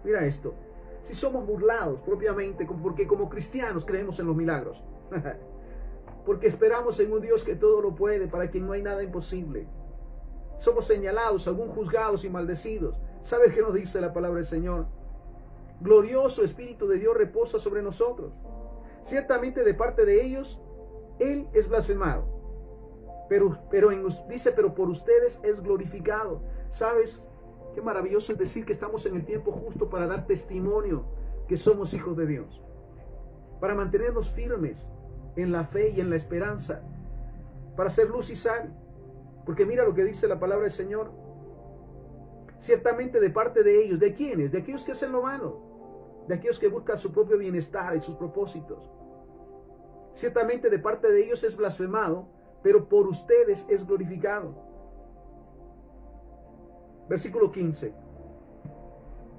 Mira esto. Si somos burlados propiamente, porque como cristianos creemos en los milagros, porque esperamos en un Dios que todo lo puede, para quien no hay nada imposible. Somos señalados, aún juzgados y maldecidos. ¿Sabes qué nos dice la palabra del Señor? Glorioso Espíritu de Dios reposa sobre nosotros. Ciertamente de parte de ellos, Él es blasfemado. Pero por ustedes es glorificado. ¿Sabes? Qué maravilloso es decir que estamos en el tiempo justo para dar testimonio que somos hijos de Dios. Para mantenernos firmes en la fe y en la esperanza. Para ser luz y sal. Porque mira lo que dice la palabra del Señor. Ciertamente de parte de ellos. ¿De quiénes? De aquellos que hacen lo malo. de aquellos que buscan su propio bienestar y sus propósitos. Ciertamente de parte de ellos es blasfemado, pero por ustedes es glorificado. Versículo 15.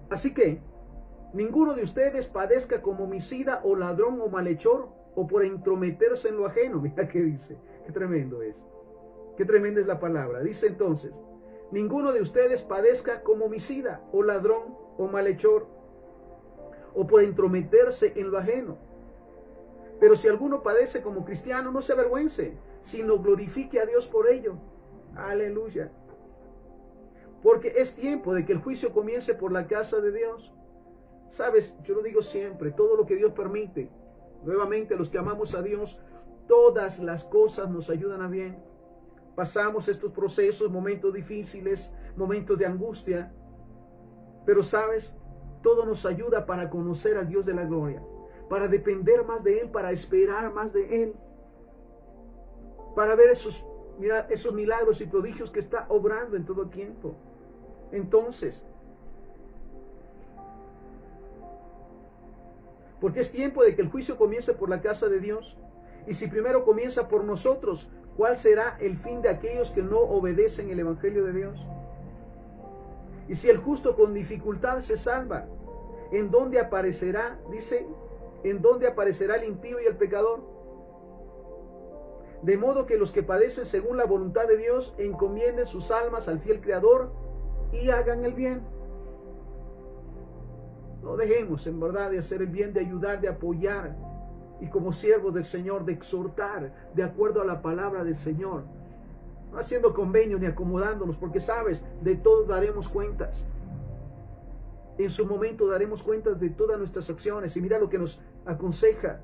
Así que ninguno de ustedes padezca como homicida o ladrón o malhechor o por entrometerse en lo ajeno. Mira qué dice. Qué tremendo es. Qué tremenda es la palabra. Dice entonces, ninguno de ustedes padezca como homicida o ladrón o malhechor o por entrometerse en lo ajeno. Pero si alguno padece como cristiano, no se avergüence, sino glorifique a Dios por ello. Aleluya. Porque es tiempo de que el juicio comience por la casa de Dios. Sabes, yo lo digo siempre, todo lo que Dios permite, nuevamente los que amamos a Dios, todas las cosas nos ayudan a bien. Pasamos estos procesos, momentos difíciles, momentos de angustia, pero sabes, todo nos ayuda para conocer al Dios de la gloria, para depender más de Él, para esperar más de Él, para ver esos milagros y prodigios que está obrando en todo tiempo. Entonces, porque es tiempo de que el juicio comience por la casa de Dios. Y si primero comienza por nosotros, ¿cuál será el fin de aquellos que no obedecen el evangelio de Dios? Y si el justo con dificultad se salva, ¿en dónde aparecerá? Dice, ¿en dónde aparecerá el impío y el pecador? De modo que los que padecen según la voluntad de Dios encomienden sus almas al fiel Creador y hagan el bien. No dejemos en verdad de hacer el bien, de ayudar, de apoyar, y como siervos del Señor, de exhortar de acuerdo a la palabra del Señor, no haciendo convenios ni acomodándonos, porque sabes, de todo daremos cuentas. En su momento daremos cuentas de todas nuestras acciones. Y mira lo que nos aconseja: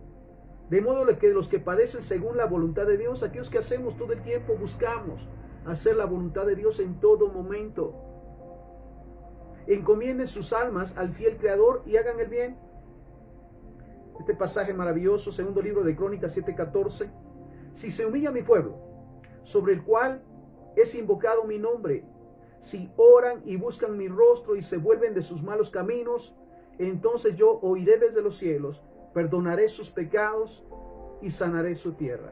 de modo que los que padecen según la voluntad de Dios, aquellos que hacemos todo el tiempo, buscamos hacer la voluntad de Dios en todo momento, encomienden sus almas al fiel Creador y hagan el bien. Este pasaje maravilloso, segundo libro de Crónicas 7:14. Si se humilla mi pueblo, sobre el cual es invocado mi nombre, si oran y buscan mi rostro y se vuelven de sus malos caminos, entonces yo oiré desde los cielos, perdonaré sus pecados y sanaré su tierra.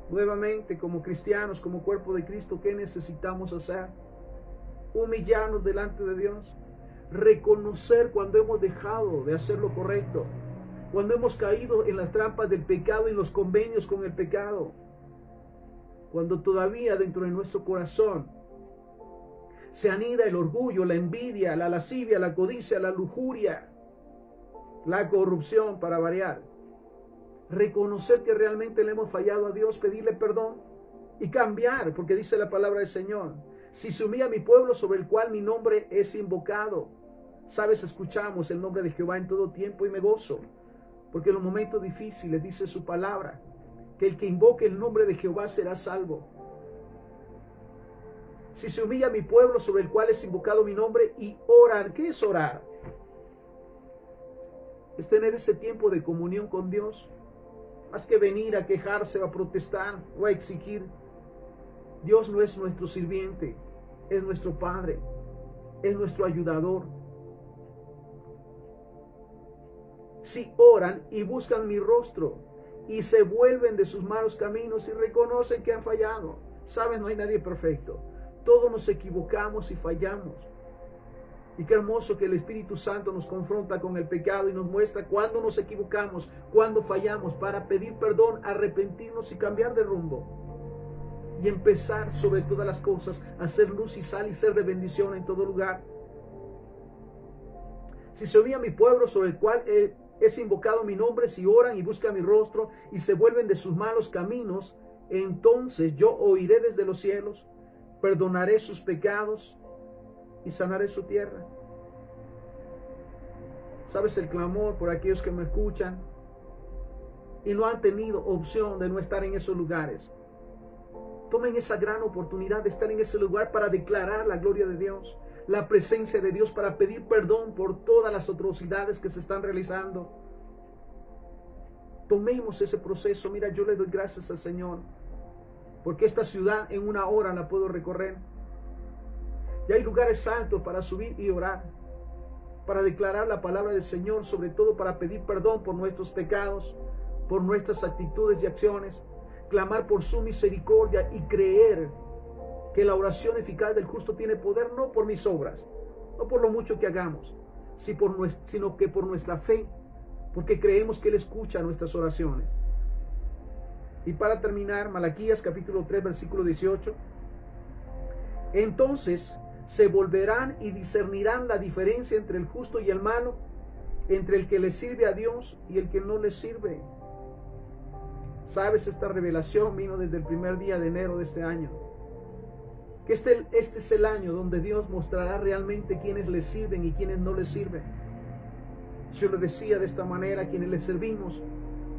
Nuevamente, como cristianos, como cuerpo de Cristo, ¿qué necesitamos hacer? Humillarnos delante de Dios, reconocer cuando hemos dejado de hacer lo correcto, cuando hemos caído en las trampas del pecado y los convenios con el pecado, cuando todavía dentro de nuestro corazón se anida el orgullo, la envidia, la lascivia, la codicia, la lujuria, la corrupción, para variar. Reconocer que realmente le hemos fallado a Dios, pedirle perdón y cambiar, porque dice la palabra del Señor: si se humilla mi pueblo sobre el cual mi nombre es invocado. Sabes, escuchamos el nombre de Jehová en todo tiempo y me gozo, porque en los momentos difíciles dice su palabra que el que invoque el nombre de Jehová será salvo. Si se humilla mi pueblo sobre el cual es invocado mi nombre y orar. ¿Qué es orar? Es tener ese tiempo de comunión con Dios, más que venir a quejarse o a protestar o a exigir. Dios no es nuestro sirviente, es nuestro Padre, es nuestro ayudador. Si oran y buscan mi rostro y se vuelven de sus malos caminos y reconocen que han fallado. Sabes, no hay nadie perfecto. Todos nos equivocamos y fallamos. Y qué hermoso que el Espíritu Santo nos confronta con el pecado y nos muestra cuándo nos equivocamos, cuándo fallamos, para pedir perdón, arrepentirnos y cambiar de rumbo. Y empezar sobre todas las cosas a hacer luz y sal y ser de bendición en todo lugar. Si se oía mi pueblo sobre el cual es invocado mi nombre, si oran y buscan mi rostro y se vuelven de sus malos caminos, entonces yo oiré desde los cielos, perdonaré sus pecados y sanaré su tierra. ¿Sabes el clamor por aquellos que me escuchan y no han tenido opción de no estar en esos lugares? Tomen esa gran oportunidad de estar en ese lugar para declarar la gloria de Dios, la presencia de Dios, para pedir perdón por todas las atrocidades que se están realizando. Tomemos ese proceso. Mira, yo le doy gracias al Señor, porque esta ciudad en una hora la puedo recorrer. Y hay lugares altos para subir y orar. para declarar la palabra del Señor, sobre todo para pedir perdón por nuestros pecados, por nuestras actitudes y acciones, clamar por su misericordia y creer que la oración eficaz del justo tiene poder, no por mis obras, no por lo mucho que hagamos, sino que por nuestra fe, porque creemos que Él escucha nuestras oraciones. Y para terminar, Malaquías capítulo 3, versículo 18. Entonces se volverán y discernirán la diferencia entre el justo y el malo, entre el que le sirve a Dios y el que no le sirve. Sabes, esta revelación vino desde el primer día de enero de este año. Que este es el año donde Dios mostrará realmente quiénes le sirven y quiénes no le sirven. Yo le decía de esta manera, a quienes le servimos,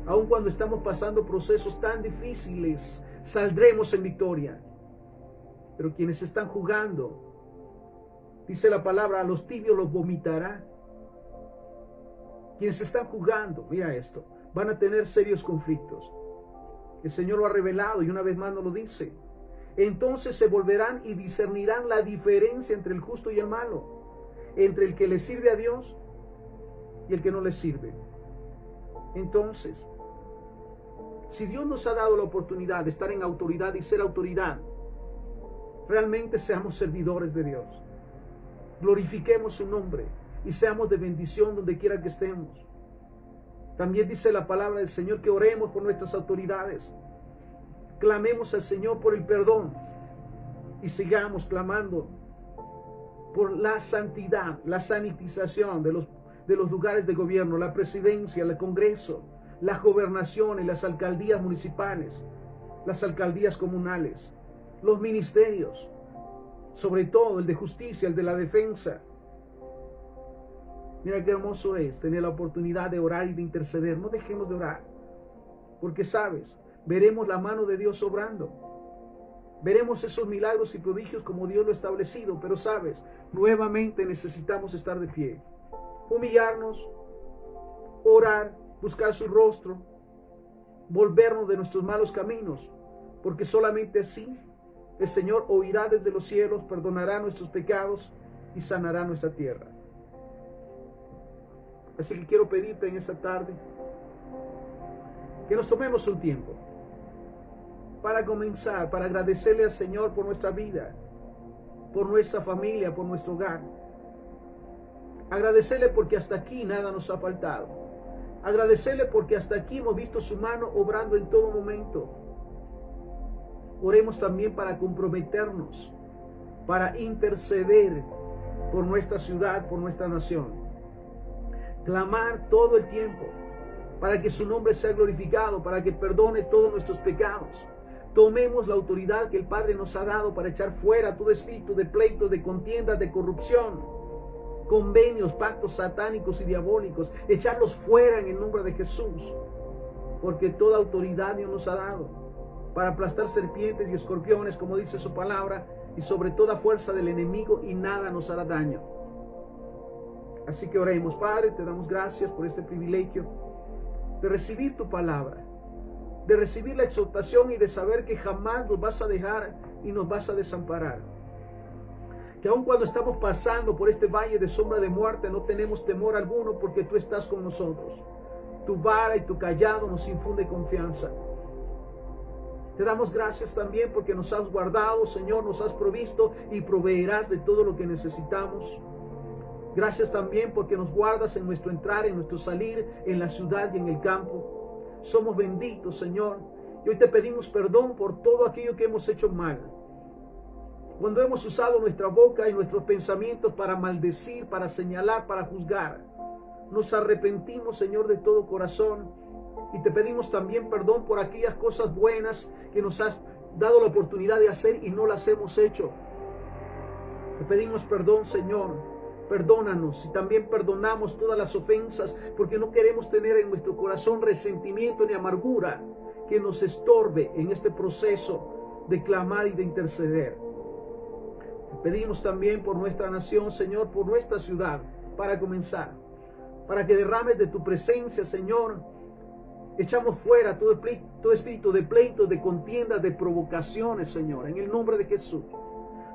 aun cuando estamos pasando procesos tan difíciles, saldremos en victoria. Pero quienes están jugando, dice la palabra, a los tibios los vomitará. Quienes están jugando, mira esto, van a tener serios conflictos. El Señor lo ha revelado y una vez más nos lo dice. Entonces se volverán y discernirán la diferencia entre el justo y el malo, entre el que le sirve a Dios y el que no le sirve. Entonces, si Dios nos ha dado la oportunidad de estar en autoridad y ser autoridad, realmente seamos servidores de Dios. Glorifiquemos su nombre y seamos de bendición donde quiera que estemos. También dice la palabra del Señor que oremos por nuestras autoridades. Clamemos al Señor por el perdón y sigamos clamando por la santidad, la sanitización de los lugares de gobierno, la presidencia, el Congreso, las gobernaciones, las alcaldías municipales, las alcaldías comunales, los ministerios, sobre todo el de justicia, el de la defensa. Mira qué hermoso es tener la oportunidad de orar y de interceder. No dejemos de orar, porque sabes, veremos la mano de Dios obrando. Veremos esos milagros y prodigios como Dios lo ha establecido, pero sabes, nuevamente necesitamos estar de pie, humillarnos, orar, buscar su rostro, volvernos de nuestros malos caminos, porque solamente así el Señor oirá desde los cielos, perdonará nuestros pecados y sanará nuestra tierra. Así que quiero pedirte en esta tarde que nos tomemos un tiempo para comenzar, para agradecerle al Señor por nuestra vida, por nuestra familia, por nuestro hogar. Agradecerle porque hasta aquí nada nos ha faltado. Agradecerle porque hasta aquí hemos visto su mano obrando en todo momento. Oremos también para comprometernos, para interceder por nuestra ciudad, por nuestra nación. Clamar todo el tiempo para que su nombre sea glorificado, para que perdone todos nuestros pecados. Tomemos la autoridad que el Padre nos ha dado para echar fuera todo espíritu de pleito, de contienda, de corrupción, convenios, pactos satánicos y diabólicos. Echarlos fuera en el nombre de Jesús, porque toda autoridad Dios nos ha dado para aplastar serpientes y escorpiones, como dice su palabra, y sobre toda fuerza del enemigo, y nada nos hará daño. Así que oremos. Padre, te damos gracias por este privilegio de recibir tu palabra, de recibir la exhortación y de saber que jamás nos vas a dejar y nos vas a desamparar. Que aun cuando estamos pasando por este valle de sombra de muerte, no tenemos temor alguno, porque tú estás con nosotros. Tu vara y tu cayado nos infunde confianza. Te damos gracias también porque nos has guardado, Señor, nos has provisto y proveerás de todo lo que necesitamos. Gracias también porque nos guardas en nuestro entrar, en nuestro salir, en la ciudad y en el campo. Somos benditos, Señor. Y hoy te pedimos perdón por todo aquello que hemos hecho mal. Cuando hemos usado nuestra boca y nuestros pensamientos para maldecir, para señalar, para juzgar, nos arrepentimos, Señor, de todo corazón. Y te pedimos también perdón por aquellas cosas buenas que nos has dado la oportunidad de hacer y no las hemos hecho. Te pedimos perdón, Señor. Perdónanos y también perdonamos todas las ofensas, porque no queremos tener en nuestro corazón resentimiento ni amargura que nos estorbe en este proceso de clamar y de interceder. Te pedimos también por nuestra nación, Señor, por nuestra ciudad, para comenzar, para que derrames de tu presencia, Señor. Echamos fuera todo espíritu de pleitos, de contiendas, de provocaciones, Señor, en el nombre de Jesús.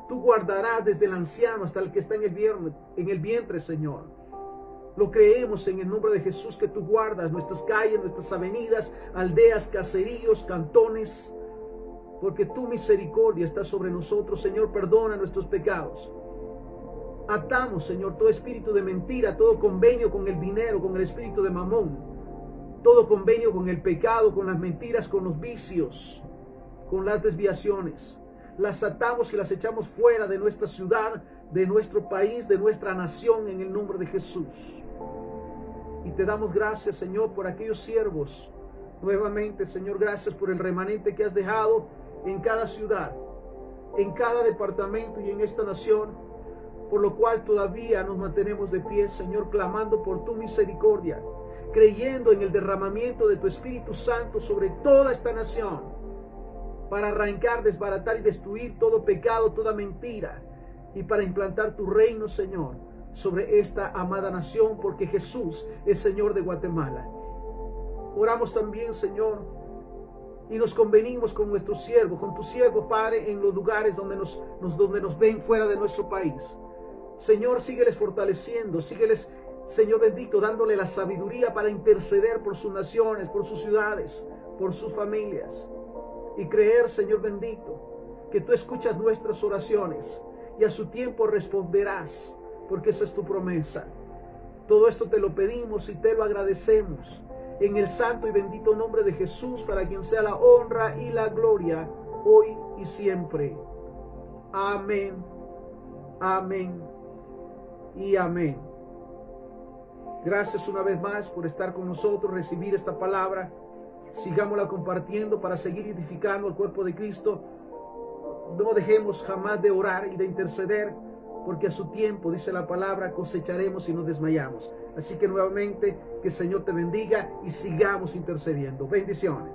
Tú guardarás desde el anciano hasta el que está en el vientre, Señor. Lo creemos en el nombre de Jesús, que tú guardas nuestras calles, nuestras avenidas, aldeas, caseríos, cantones, porque tu misericordia está sobre nosotros. Señor, perdona nuestros pecados. Atamos, Señor, todo espíritu de mentira, todo convenio con el dinero, con el espíritu de mamón, todo convenio con el pecado, con las mentiras, con los vicios, con las desviaciones. Las atamos y las echamos fuera de nuestra ciudad, de nuestro país, de nuestra nación, en el nombre de Jesús. Y te damos gracias, Señor, por aquellos siervos. Nuevamente, Señor, gracias por el remanente que has dejado en cada ciudad, en cada departamento y en esta nación, por lo cual todavía nos mantenemos de pie, Señor, clamando por tu misericordia, creyendo en el derramamiento de tu Espíritu Santo sobre toda esta nación, para arrancar, desbaratar y destruir todo pecado, toda mentira, y para implantar tu reino, Señor, sobre esta amada nación, porque Jesús es Señor de Guatemala. Oramos también, Señor, y nos convenimos con nuestro siervo, con tu siervo, Padre, en los lugares donde nos ven fuera de nuestro país. Señor, sígueles fortaleciendo, sígueles, Señor bendito, dándole la sabiduría para interceder por sus naciones, por sus ciudades, por sus familias. Y creer, Señor bendito, que tú escuchas nuestras oraciones y a su tiempo responderás, porque esa es tu promesa. Todo esto te lo pedimos y te lo agradecemos en el santo y bendito nombre de Jesús, para quien sea la honra y la gloria hoy y siempre. Amén, amén y amén. Gracias una vez más por estar con nosotros, recibir esta palabra. Sigámosla compartiendo para seguir edificando el cuerpo de Cristo. No dejemos jamás de orar y de interceder, porque a su tiempo, dice la palabra, cosecharemos y no desmayamos. Así que nuevamente, que el Señor te bendiga y sigamos intercediendo. Bendiciones.